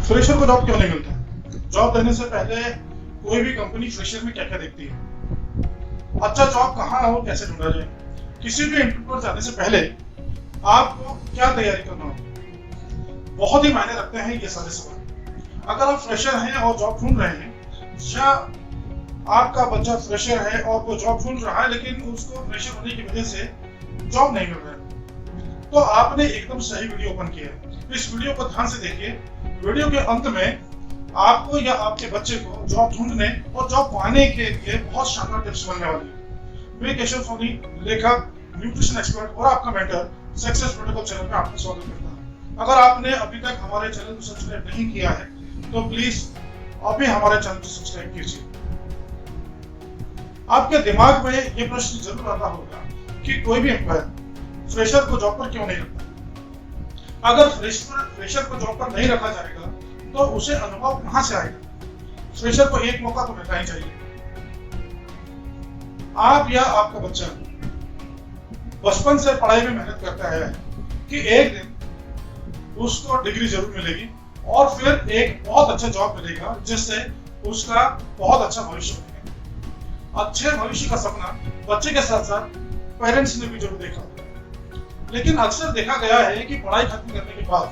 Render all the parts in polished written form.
Fresher को job क्यों नहीं मिलता? जॉब देने से पहले कोई भी कंपनी फ्रेशर में क्या क्या देखती है? अच्छा जॉब कहाँ और कैसे ढूंढा जाए? किसी भी इंटरव्यू पर जाने से पहले आपको क्या तैयारी करना होगा? बहुत ही मायने रखते हैं ये सारे सवाल। अगर आप फ्रेशर हैं और जॉब ढूंढ रहे हैं, या आपका बच्चा फ्रेशर है और वो जॉब ढूंढ रहा है लेकिन उसको फ्रेशर होने की वजह से जॉब नहीं मिल रहा है, तो आपने एकदम सही वीडियो ओपन किया है। इस वीडियो को ध्यान से देखिए। वीडियो के अंत में आपको या आपके बच्चे को जॉब ढूंढने और जॉब पाने के लिए बहुत शानदार टिप्स मिलने वाली है। मैं केशव सोनी, लेखक, न्यूट्रिशन एक्सपर्ट और आपका मेंटर, सक्सेस प्रोटोकॉल चैनल में आपका स्वागत करता हूं। अगर आपने अभी तक हमारे चैनल को सब्सक्राइब नहीं किया है तो प्लीज अभी हमारे चैनल को सब्सक्राइब कीजिए। आपके दिमाग में ये प्रश्न जरूर आता होगा कि कोई भी एम्प्लॉयर फ्रेशर को जॉब पर क्यों नहीं रखता? अगर फ्रेशर को जॉब पर नहीं रखा जाएगा तो उसे अनुभव कहां से आएगा? फ्रेशर को एक मौका तो मिलना ही चाहिए। आप या आपका बच्चा बचपन से पढ़ाई में मेहनत करता है कि एक दिन उसको डिग्री जरूर मिलेगी और फिर एक बहुत अच्छा जॉब मिलेगा जिससे उसका बहुत अच्छा भविष्य बनेगा। अच्छे भविष्य का सपना बच्चे के साथ साथ पेरेंट्स ने भी जरूर देखा, लेकिन अक्सर देखा गया है कि पढ़ाई खत्म करने के बाद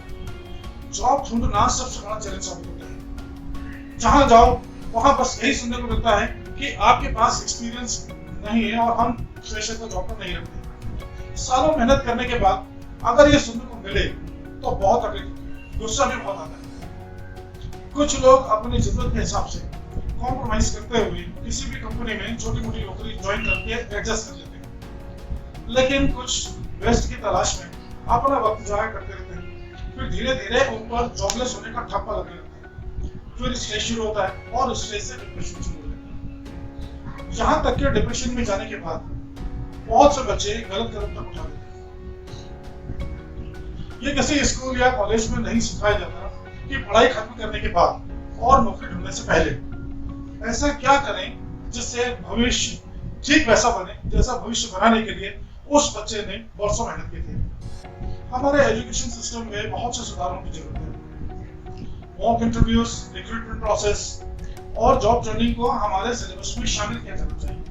जॉब ढूंढना सबसे बड़ा चैलेंज साबित होता है। जहां जाओ वहां बस यही सुनने को मिलता है कि आपके पास एक्सपीरियंस नहीं है और हम फ्रेशर को जॉब पर नहीं रखते। सालों मेहनत करने के बाद अगर ये सुनने को मिले तो बहुत तकलीफ, गुस्सा भी बहुत आता है। कुछ लोग अपनी जरूरत के हिसाब से कॉम्प्रोमाइज करते हुए किसी भी कंपनी में छोटी मोटी नौकरी ज्वाइन करके एडजस्ट कर लेते हैं, लेकिन कुछ बेस्ट की तलाश में अपना वक्त जाया करते रहते हैं। फिर धीरे धीरे उन पर जॉबलेस होने का ठप्पा लगने लगता है। फिर स्ट्रेस शुरू होता है और स्ट्रेस से डिप्रेशन शुरू हो जाता है। यहाँ तक कि डिप्रेशन में जाने के बाद बहुत से बच्चे गलत कदम तक उठा लेते हैं। ये किसी स्कूल या कॉलेज में नहीं सिखाया जाता कि पढ़ाई खत्म करने के बाद और नौकरी ढूंढने से पहले ऐसा क्या करें जिससे भविष्य ठीक वैसा बने जैसा भविष्य बनाने के लिए उस बच्चे ने वर्षों मेहनत की थी। हमारे एजुकेशन सिस्टम में बहुत से सुधारों की जरूरत है। मॉक इंटरव्यूज, रिक्रूटमेंट प्रोसेस और जॉब ट्रेनिंग को हमारे सिलेबस में शामिल किया जाना चाहिए।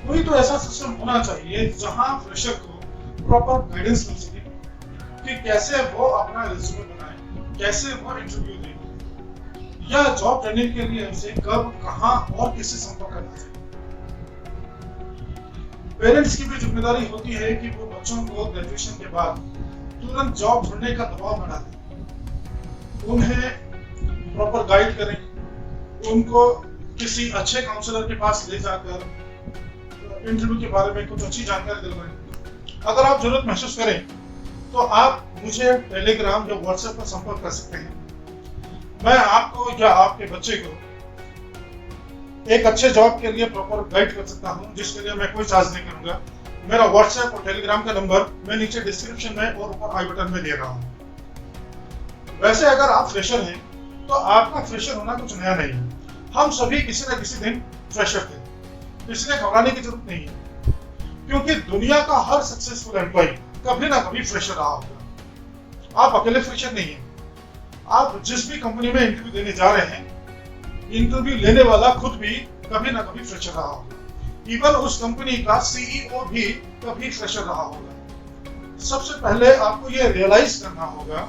कोई तो ऐसा सिस्टम होना चाहिए जहां फ्रेशर को प्रॉपर गाइडेंस मिल सके कि कैसे वो अपना रिज्यूमे बनाए, कैसे वो इंटरव्यू दे, या जॉब ट्रेनिंग के लिए उसे कब, कहां और किससे संपर्क करना चाहिए। पेरेंट्स की भी जिम्मेदारी होती है कि वो बच्चों को ग्रेजुएशन के बाद तुरंत जॉब ढूंढने का दबाव बना दें। उन्हें प्रॉपर गाइड करें, उनको किसी अच्छे काउंसलर के पास ले जाकर इंटरव्यू के बारे में कुछ अच्छी जानकारी दिलवाएं। अगर आप जरूरत महसूस करें तो आप मुझे टेलीग्राम या व्हाट्सएप पर संपर्क कर सकते हैं। मैं आपको या आपके बच्चे को एक अच्छे जॉब के लिए प्रॉपर गाइड कर सकता हूं, जिसके लिए मैं कोई चार्ज नहीं करूंगा। मेरा व्हाट्सएप और टेलीग्राम का नंबर मैं नीचे डिस्क्रिप्शन में और ऊपर आई बटन में दे रहा हूं। वैसे अगर आप फ्रेशर हैं तो आपका फ्रेशर होना कुछ नया नहीं है। हम सभी किसी न किसी दिन फ्रेशर थे, इसलिए घबराने की जरूरत नहीं है, क्योंकि दुनिया का हर सक्सेसफुल एम्प्लॉय कभी ना कभी फ्रेशर रहा होगा। आप अकेले फ्रेशर नहीं हैं। आप जिस भी कंपनी में इंटरव्यू देने जा रहे हैं, इंटरव्यू लेने वाला खुद भी कभी ना कभी फ्रेशर रहा होगा। इवन उस कंपनी का सीईओ भी कभी फ्रेशर रहा होगा। सबसे पहले आपको ये रियलाइज करना होगा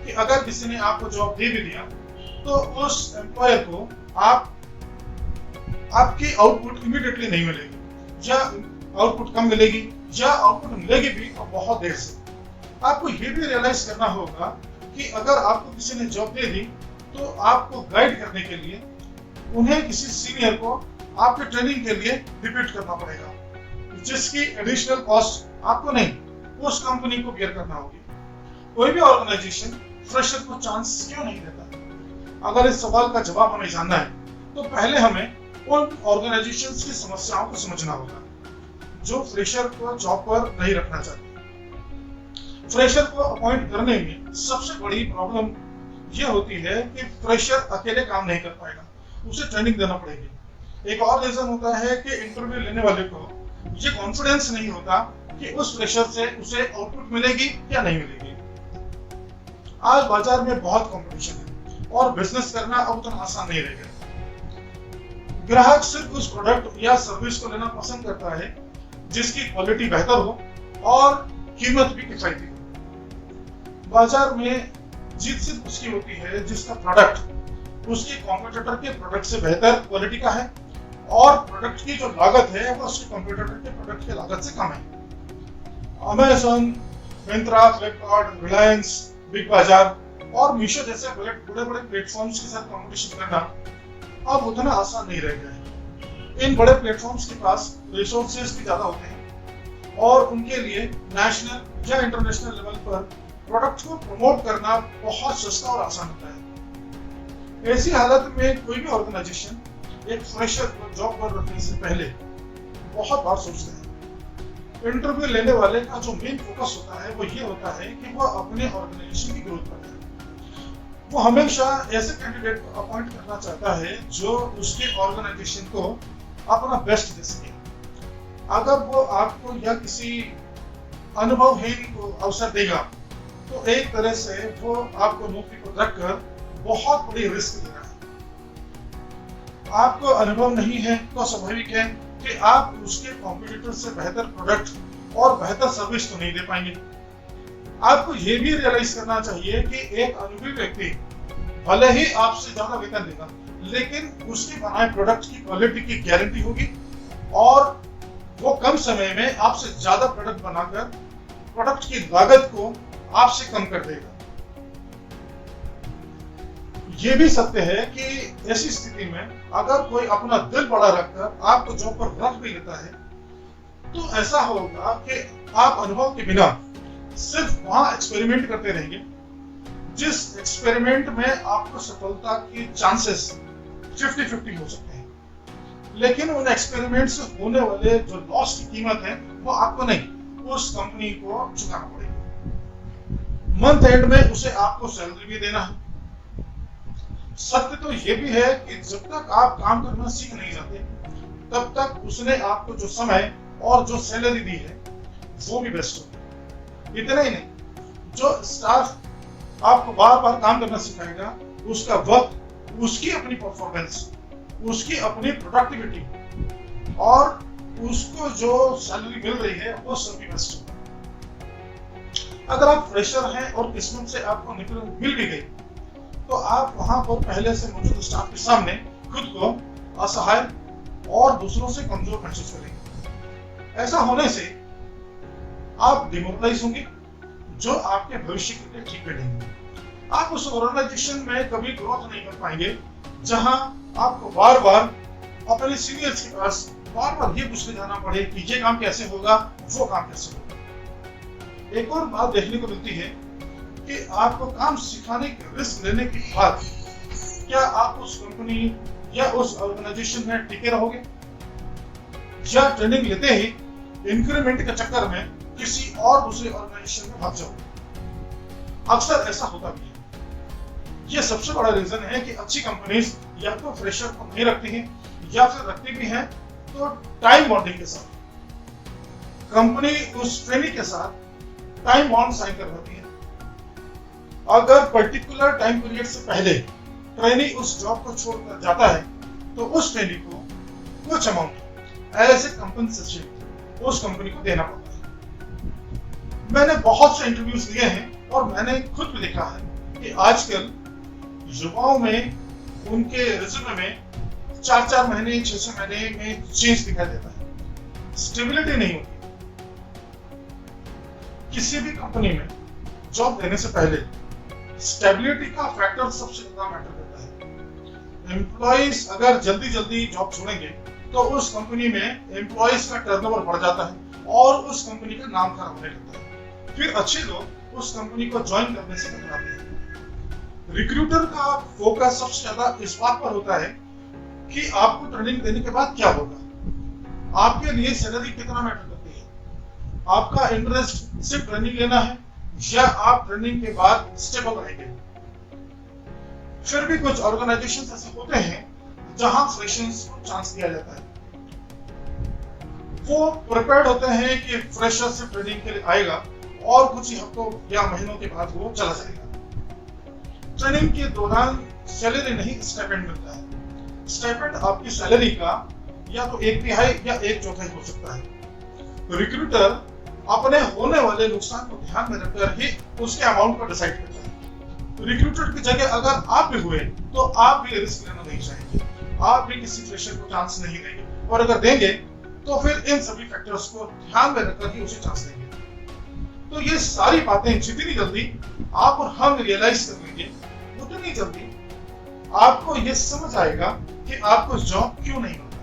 कि अगर किसी ने आपको जॉब दे भी दिया तो उस एम्प्लॉयर को आपकी आउटपुट इमीडिएटली नहीं मिलेगी, या आउटपुट कम मिलेगी, या आउटपुट मिलेगी भी और बहुत देर से। आपको ये भी रियलाइज करना होगा कि अगर आपको किसी ने जॉब दे दी तो आपको गाइड करने के लिए उन्हें किसी सीनियर को आपके ट्रेनिंग के लिए रिपीट करना पड़ेगा, जिसकी एडिशनल कॉस्ट आपको नहीं, उस कंपनी को बेयर करना होगी। कोई भी ऑर्गेनाइजेशन फ्रेशर को चांस क्यों नहीं देता? अगर इस सवाल का जवाब हमें जानना है तो पहले हमें उन ऑर्गेनाइजेशंस की समस्याओं को समझना होगा जो फ्रेशर को जॉब पर नहीं रखना चाहते। फ्रेशर को अपॉइंट करने में सबसे बड़ी प्रॉब्लम यह होती है कि फ्रेशर अकेले काम नहीं कर पाएगा, उसे ट्रेनिंग देना पड़ेगी। एक और रीजन होता है कि इंटरव्यू लेने वाले को ये कॉन्फिडेंस नहीं होता कि उस फ्रेशर से उसे आउटपुट मिलेगी या नहीं मिलेगी। आज बाजार में बहुत कंपटीशन है और बिजनेस करना अब उतना आसान नहीं रह गया। ग्राहक सिर्फ उस प्रोडक्ट या सर्विस को लेना पसंद करता है जिसकी क्वालिटी बेहतर हो और कीमत भी किफायती हो। बाजार में जीत सिर्फ उसकी होती है जिसका प्रोडक्ट उसके कॉम्पिटिटर के प्रोडक्ट से बेहतर क्वालिटी का है और प्रोडक्ट की जो लागत है वो उसके कॉम्पिटिटर के प्रोडक्ट की लागत से कम है। अमेज़न, मिंत्रा, फ्लिपकार्ट, रिलायंस, बिग बाजार और मीशो जैसे बड़े बड़े प्लेटफॉर्म्स के साथ कंपटीशन करना अब उतना आसान नहीं रह गया है। इन बड़े प्लेटफॉर्म्स के पास रिसोर्सेज भी ज्यादा होते हैं और उनके लिए नेशनल या इंटरनेशनल लेवल पर प्रोडक्ट को प्रमोट करना बहुत सस्ता और आसान होता है। ऐसी हालत में कोई भी ऑर्गेनाइजेशन एक फ्रेशर को जॉब पर रखने से पहले बहुत बार सोचता है। इंटरव्यू लेने वाले का जो मेन फोकस होता है वो ये होता है कि वो अपने ऑर्गेनाइजेशन की ग्रोथ करता है। वो हमेशा ऐसे कैंडिडेट को अपॉइंट करना चाहता है जो उसके ऑर्गेनाइजेशन को अपना बेस्ट दे सके। अगर वो आपको या किसी अनुभवहीन को अवसर देगा तो एक तरह से वो आपको नौकरी पर रखकर बहुत बड़ी रिस्क ले रहा है। आपको अनुभव नहीं है तो स्वाभाविक है कि आप उसके कॉम्पिटिटर से बेहतर प्रोडक्ट और बेहतर सर्विस तो नहीं दे पाएंगे। आपको ये भी रियलाइज करना चाहिए कि एक अनुभवी व्यक्ति भले ही आपसे ज्यादा वेतन लेगा लेकिन उसके बनाए प्रोडक्ट की क्वालिटी की गारंटी होगी और वो कम समय में आपसे ज्यादा प्रोडक्ट बनाकर प्रोडक्ट की लागत को आपसे कम कर देगा। ये भी सत्य है कि ऐसी स्थिति में अगर कोई अपना दिल बड़ा रखकर आपको जॉब पर रख भी लेता है तो ऐसा होगा कि आप अनुभव के बिना सिर्फ वहां एक्सपेरिमेंट करते रहेंगे जिस एक्सपेरिमेंट में आपको सफलता की चांसेस 50-50 हो सकते हैं। लेकिन उन एक्सपेरिमेंट से होने वाले जो लॉस की कीमत है वो आपको नहीं उस कंपनी को चुकाना पड़ेगी। मंथ एंड में उसे आपको सैलरी भी देना है। सत्य तो ये भी है कि जब तक आप काम करना सीख नहीं जाते तब तक उसने आपको जो समय और जो सैलरी दी है वो भी बेस्ट होगी। इतना ही नहीं, जो स्टाफ आपको बार बार काम करना सिखाएगा उसका वक्त, उसकी अपनी परफॉर्मेंस, उसकी अपनी प्रोडक्टिविटी और उसको जो सैलरी मिल रही है वो सभी बेस्ट होगा। अगर आप फ्रेशर हैं और किस्मत से आपको नौकरी मिल भी गई तो आप वहां पर पहले से मौजूद स्टाफ के सामने खुद को असहाय और दूसरों से कमजोर महसूस करेंगे। ऐसा होने से आप डिमोरलाइज होंगे जो आपके भविष्य के लिए ठीक नहीं। आप उस ऑर्गेनाइजेशन में कभी ग्रोथ नहीं कर पाएंगे जहां आपको बार बार अपने सीनियर्स के पास बार बार ये पूछने जाना पड़े कि ये काम कैसे होगा, वो काम कैसे होगा। एक और बात देखने को मिलती है कि आपको काम सिखाने के रिस्क लेने के बाद क्या आप उस कंपनी या उस ऑर्गेनाइजेशन में टिके रहोगे या ट्रेनिंग लेते ही इंक्रीमेंट के चक्कर में किसी और दूसरे ऑर्गेनाइजेशन में भाग जाओगे। अक्सर ऐसा होता भी है। यह सबसे बड़ा रीजन है कि अच्छी कंपनीज या तो फ्रेशर को नहीं रखती हैं या फिर रखती भी हैं तो टाइम बॉन्डिंग के साथ। कंपनी उस ट्रेनी के साथ टाइम बॉन्ड साइन करवाती है। अगर पर्टिकुलर टाइम पीरियड से पहले ट्रेनी उस जॉब को छोड़कर जाता है तो उस ट्रेनी को कुछ अमाउंट एज ए कंपनसेशन उस कंपनी को देना पड़ता है। मैंने बहुत से इंटरव्यूज लिए हैं और मैंने खुद भी देखा है कि आजकल युवाओं में उनके रिज्यूमे में 4-4 महीने 6-6 महीने में चेंज दिखाई देता है। स्टेबिलिटी नहीं होती। किसी भी कंपनी में जॉब देने से पहले स्टेबिलिटी का फैक्टर सबसे ज्यादा मैटर करता है। एम्प्लॉइज अगर जल्दी जॉब छोड़ेंगे तो उस कंपनी में एम्प्लॉइज का टर्नओवर बढ़ जाता है और उस कंपनी का नाम खराब होने लगता है। फिर अच्छे लोग उस कंपनी को ज्वाइन करने से कतराते हैं। रिक्रूटर का फोकस सबसे ज्यादा इस बात पर होता है कि आपको ट्रेनिंग देने के बाद क्या होगा, आपके लिए सैलरी कितना मैटर करती है, आपका इंटरेस्ट सिर्फ ट्रेनिंग लेना है या आप ट्रेनिंग के बाद स्टेबल रहेंगे। फिर भी कुछ ऑर्गेनाइजेशंस ऐसे होते हैं जहां फ्रेशर्स को चांस दिया जाता है। वो प्रिपेयर्ड होते हैं कि फ्रेशर से ट्रेनिंग के लिए आएगा और कुछ ही हफ्तों या महीनों के बाद वो चला जाएगा। ट्रेनिंग के दौरान सैलरी नहीं, स्टाइपेंड मिलता है। स्टाइपेंड आपकी सैलरी का या तो 1/3 या 1/4 हो सकता है। रिक्रूटर अपने होने वाले नुकसान को ध्यान में रखकर ही उसके अमाउंट को डिसाइड करता है। रिक्रूटर की जगह अगर आप भी हुए तो आप भी रिस्क लेना नहीं चाहेंगे, आप भी किसी फ्रेशर को चांस नहीं देंगे, और अगर देंगे तो फिर इन सभी फैक्टर्स को ध्यान में रखकर ही उसे चांस देंगे। तो ये सारी बातें जितनी जल्दी आप और हम रियलाइज कर लेंगे, उतनी जल्दी आपको ये समझ आएगा कि आपको जॉब क्यों नहीं मिलता,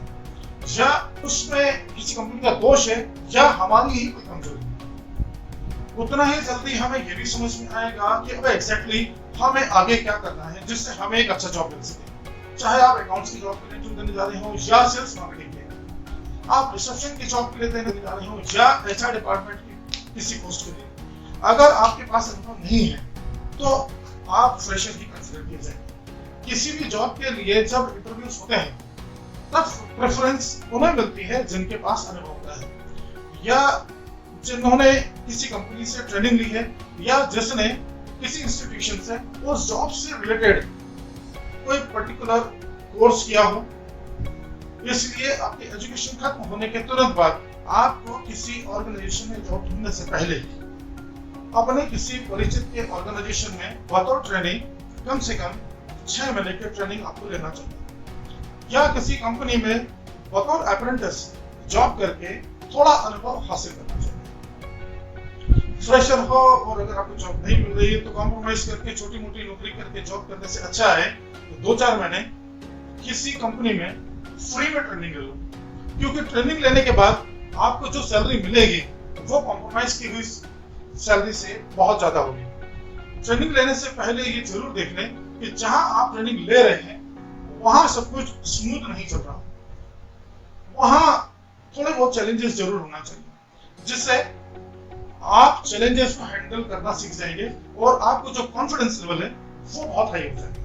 या उसमें किसी कंपनी का दोष है या हमारी ही कोई कमजोरी है। उतना ही जल्दी हमें ये भी समझ में आएगा कि अब एग्जैक्टली हमें आगे क्या करना है जिससे हमें एक अच्छा जॉब मिल सके। चाहे आप अकाउंट्स की जॉब के लिए देने जा रहे हो या सेल्स मार्केटिंग के, आप रिसेप्शन की जॉब के लिए देने जा रहे हो या एचआर डिपार्टमेंट की किसी पोस्ट के लिए, अगर आपके पास अनुभव नहीं है तो आप फ्रेशर ही कंसीडर किए जाएंगे। किसी भी जॉब के लिए जब इंटरव्यूज होते हैं तब प्रेफरेंस उन्हें मिलती है जिनके पास अनुभव होता है, या जिन्होंने किसी कंपनी से ट्रेनिंग ली है, या जिसने किसी इंस्टीट्यूशन से उस जॉब से रिलेटेड कोई पर्टिकुलर कोर्स किया हो। इसलिए आपकी एजुकेशन खत्म होने के तुरंत बाद आपको किसी ऑर्गेनाइजेशन में जॉब ढूंढने से पहले अपने किसी परिचित के ऑर्गेनाइजेशन में बतौर ट्रेनिंग कम से कम 6 महीने की ट्रेनिंग आपको लेना चाहिए, या किसी कंपनी में बतौर अप्रेंटिस जॉब करके थोड़ा अनुभव हासिल करना चाहिए। फ्रेशर हो और अगर आपको जॉब नहीं मिल रही है तो कॉम्प्रोमाइज करके छोटी मोटी नौकरी करके जॉब करने से अच्छा है तो 2-4 महीने किसी कंपनी में फ्री में ट्रेनिंग ले लो, क्योंकि ट्रेनिंग लेने के बाद आपको जो सैलरी मिलेगी वो कॉम्प्रोमाइज की हुई सैलरी से बहुत ज्यादा होगी। ट्रेनिंग लेने से पहले ये जरूर देख लें कि जहां आप ट्रेनिंग ले रहे हैं वहां सब कुछ स्मूथ नहीं चल रहा, वहां थोड़े बहुत चैलेंजेस जरूर होना चाहिए, जिससे आप चैलेंजेस को हैंडल करना सीख जाएंगे और आपको जो कॉन्फिडेंस लेवल है वो बहुत हाई हो जाएगा।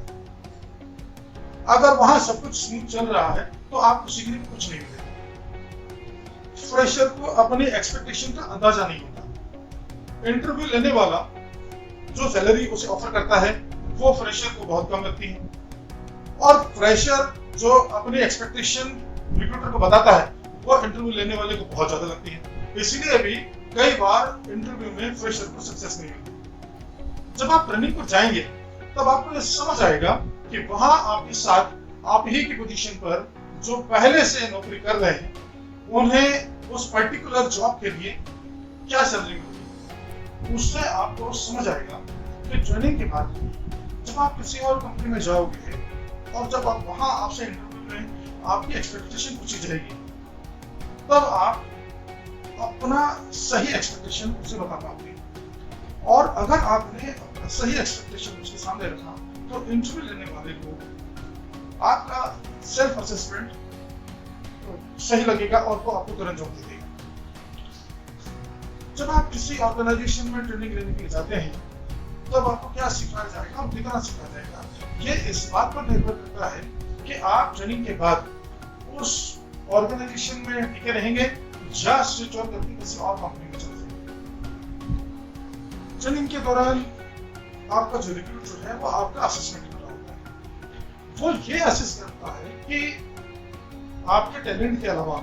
अगर वहां सब कुछ स्मूथ चल रहा है तो आपको सीखने को कुछ नहीं मिलेगा। फ्रेशर को अपनी एक्सपेक्टेशन का अंदाजा नहीं होता। इंटरव्यू लेने वाला जो सैलरी उसे ऑफर करता है वो फ्रेशर को बहुत कम लगती है, और फ्रेशर जो अपनी एक्सपेक्टेशन रिक्रूटर को बताता है वो इंटरव्यू लेने वाले को बहुत ज्यादा लगती है। इसलिए भी कई बार इंटरव्यू में फ्रेशर को सक्सेस नहीं मिलती। जब आप ट्रेनिंग पर जाएंगे तब आपको ये समझ आएगा कि वहां आपके साथ आप ही की पोजीशन पर जो पहले से नौकरी कर रहे हैं उन्हें उस पर्टिकुलर जॉब के लिए क्या सैलरी मिलेगी। उससे आपको समझ आएगा कि ट्रेनिंग के बाद जब आप किसी और कंपनी में जाओगे और जब आप वहां आपसे इंटरव्यू में आपकी एक्सपेक्टेशन पूछी जाएगी तब आप अपना सही एक्सपेक्टेशन उसे बता पाओगे, और अगर आपने अपना सही एक्सपेक्टेशन उसके सामने रखा तो इंटरव्यू लेने वाले को आपका सेल्फ असेसमेंट सही लगेगा और वो आपको तुरंत जॉब दे देगा। जब आप किसी ऑर्गेनाइजेशन में ट्रेनिंग लेने के लिए जाते हैं तब आपको क्या सिखाया जाएगा और कितना सिखाया जाएगा, ये इस बात पर निर्भर करता है कि आप ट्रेनिंग के बाद उस ऑर्गेनाइजेशन में टिके रहेंगे या स्विच ऑन करके किसी और कंपनी में चले जाएंगे। ट्रेनिंग के दौरान आपका जो रिक्रूटर है वो आपका असेसमेंट कर रहा होता है। वो ये असेस करता है कि आपके टैलेंट के अलावा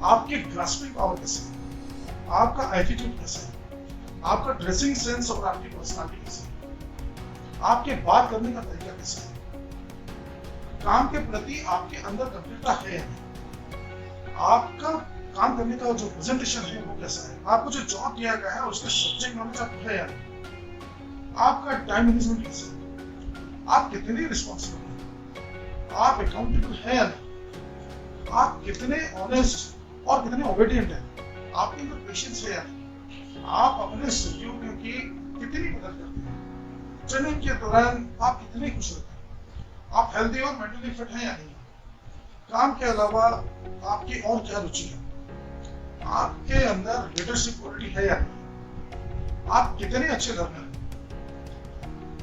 आपकी ग्रास्पिंग पावर कैसे है, आपका एटीट्यूड कैसा है, आपका ड्रेसिंग सेंस और आपकी पर्सनालिटी कैसी है, आपके बात करने का तरीका कैसा है, काम के प्रति आपके अंदर गंभीरता है या नहीं, आपका काम करने का जो प्रेजेंटेशन है वो कैसा है, आपको जो जॉब दिया गया है उसके सब्जेक्ट नॉलेज आपको है या नहीं, आपका टाइम मैनेजमेंट कैसा है, आप कितने रिस्पॉन्सिबल हैं, आप अकाउंटेबल है या नहीं, आप कितने ऑनेस्ट और कितने ओबीडिएंट हैं, आपके अंदर पेशेंस है या नहीं, आप अपने सहयोगियों की कितनी मदद करते हैं, ट्रेनिंग के दौरान आप कितने खुश रहते हैं, आप हेल्दी और मेंटली फिट हैं या नहीं, काम के अलावा आपकी और क्या रुचि है, आपके अंदर लीडरशिप क्वालिटी है या नहीं, आप कितने अच्छे लर्नर हैं,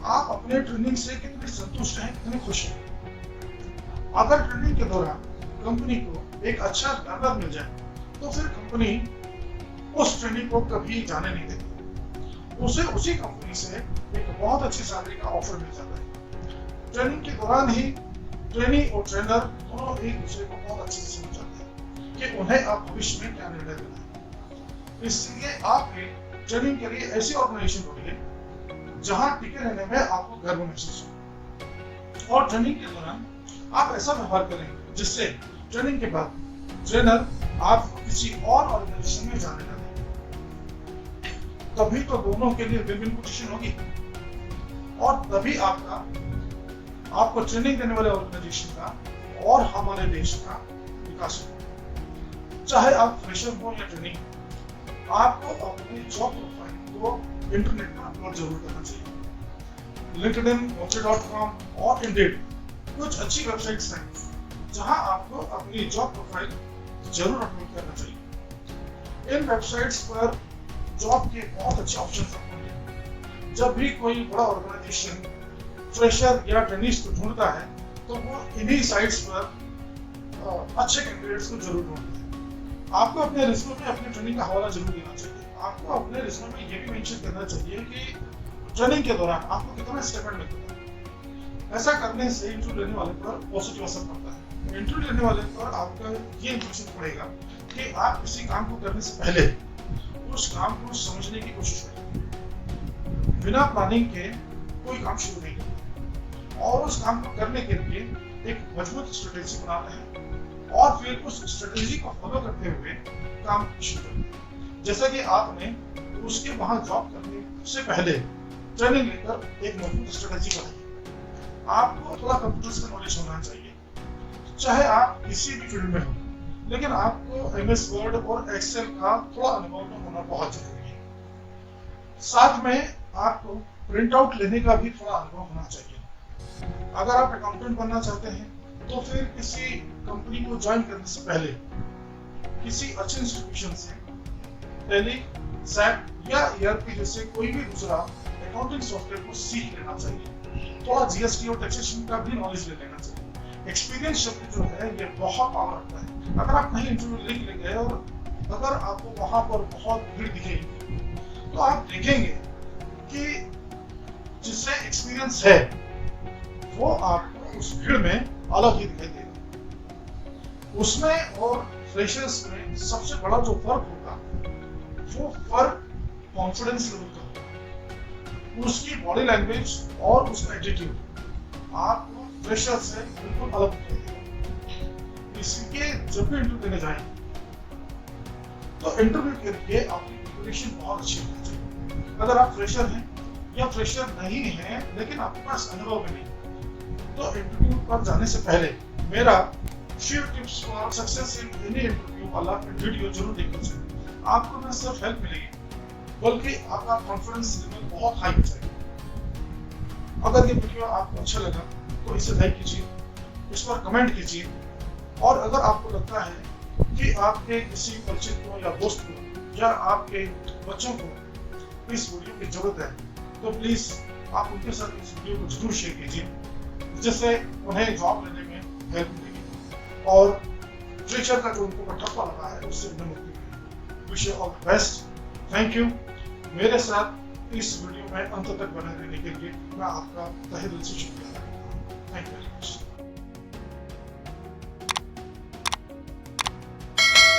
आप अपने ट्रेनिंग से कितने संतुष्ट हैं, कितने खुश हैं। अगर ट्रेनिंग के दौरान कंपनी को एक अच्छा लर्नर मिल जाए तो फिर कंपनी उस ट्रेनिंग को कभी जाने नहीं देती, उसे उसी कंपनी से एक बहुत अच्छी सैलरी का ऑफर मिल जाता है। ट्रेनिंग के दौरान ही ट्रेनी और ट्रेनर दोनों एक दूसरे को बहुत अच्छे से समझ जाते हैं कि उन्हें अब भविष्य में क्या निर्णय लेना है। इसलिए आप एक ट्रेनिंग के लिए ऐसी ऑर्गेनाइजेशन ढूंढिए जहां टिके रहने में आपको गर्व महसूस हो, और ट्रेनिंग के दौरान आप ऐसा व्यवहार करें जिससे ट्रेनिंग के बाद ट्रेनर आपको किसी और ऑर्गेनाइजेशन में जाने ना दें। तभी तो दोनों के लिए विन विन पोजीशन होगी, और तभी आपको ट्रेनिंग देने वाले ऑर्गेनाइजेशन का और हमारे देश का विकास होगा। चाहे आप फ्रेशर हो या ट्रेनिंग, आपको अपनी जॉब प्रोफाइल को इंटरनेट पर अपलोड जरूर करना चाहिए। लिंक्डइन, Naukri.com और इंडीड कुछ अच्छी वेबसाइट्स हैं जहां आपको अपनी जॉब प्रोफाइल जरूर अपलोड करना चाहिए। इन वेबसाइट्स पर जॉब के बहुत अच्छे ऑप्शन होंगे। जब भी कोई बड़ा ऑर्गेनाइजेशन फ्रेशर या ट्रेनीज को ढूंढता है तो वो इन्हीं साइट्स पर अच्छे कैंडिडेट्स को जरूर ढूंढता है। आपको अपने रिज्यूमे में अपनी ट्रेनिंग का हवाला जरूर देना चाहिए। आपको अपने रिज्यूमे में ये भी मेंशन करना चाहिए कि ट्रेनिंग के दौरान आपको कितना स्टेपमेंट मिलता है। ऐसा करने से इंटरव्यू लेने वाले पर पॉजिटिव असर पड़ता है। इंटरव्यू लेने वाले पर आपका ये इंप्रेशन पड़ेगा कि आप किसी काम को करने से पहले उस काम को समझने की कोशिश करें। बिना प्लानिंग के कोई काम शुरू नहीं करते, और उस काम को करने के लिए एक मजबूत स्ट्रेटेजी बनाते हैं और फिर उस स्ट्रेटेजी को फॉलो करते हुए काम शुरू करते हैं। जैसा कि आपने उसके वहां जॉब करने से पहले ट्रेनिंग लेकर एक मजबूत स्ट्रेटेजी बनाई। आपको थोड़ा कंप्यूटर्स का नॉलेज होना चाहिए, चाहे आप किसी भी फील्ड में हो, लेकिन आपको MS वर्ड और एक्सेल का थोड़ा अनुभव होना बहुत जरूरी है। साथ में आपको प्रिंट आउट लेने का भी थोड़ा अनुभव होना चाहिए। अगर आप अकाउंटेंट बनना चाहते हैं तो फिर किसी कंपनी को ज्वाइन करने से पहले किसी अच्छे इंस्टीट्यूशन से टैली, SAP या ERP जैसे कोई भी दूसरा अकाउंटिंग सॉफ्टवेयर को सीख लेना चाहिए। थोड़ा GST और टैक्सेशन का भी नॉलेज ले लेना चाहिए। एक्सपीरियंस शब्द जो है ये बहुत पावर रखता है। अगर आप कहीं इंटरव्यू लिख ले गए और अगर आपको वहां पर बहुत भीड़ दिखेगी तो आप देखेंगे कि जिससे एक्सपीरियंस है वो आपको उस भीड़ में अलग ही दिखाई देगा। उसमें और फ्रेशर्स में सबसे बड़ा जो फर्क होगा वो फर्क कॉन्फिडेंस लेवल का होगा, उसकी बॉडी लैंग्वेज और उसका एटीट्यूड आपको फ्रेशर से बिल्कुल अलग दिखाई देगा। इसलिए जब भी इंटरव्यू देने जाएं तो इंटरव्यू के लिए आपकी प्रिपरेशन बहुत अच्छी होनी चाहिए। अगर आप फ्रेशर हैं या फ्रेशर नहीं हैं लेकिन आपके पास अनुभव भी नहीं, तो इंटरव्यू पर जाने से पहले मेरा share tips for success in any interview वाला वीडियो जरूर देखना चाहिए। आपको न सिर्फ हेल्प मिलेगी बल्कि आपका कॉन्फिडेंस लेवल बहुत हाई हो जाएगा। अगर ये वीडियो आपको अच्छा लगा तो इसे लाइक कीजिए, इस पर कमेंट कीजिए, और अगर आपको लगता है कि आपके किसी परिचित को या दोस्त को या आपके बच्चों को इस वीडियो की जरूरत है तो प्लीज आप उनके साथ इस वीडियो को जरूर शेयर कीजिए, जिससे उन्हें जॉब लेने में हेल्प मिलेगी और फ्रेशर का जो उनको ठप्पा लगा है उससे उन्हें मुक्ति मिलेगी। Wish you all the best. Thank you. मेरे साथ इस वीडियो में अंत तक बने रहने के लिए मैं आपका तहे दिल से शुक्रिया अदा करता हूँ। Thank you very much.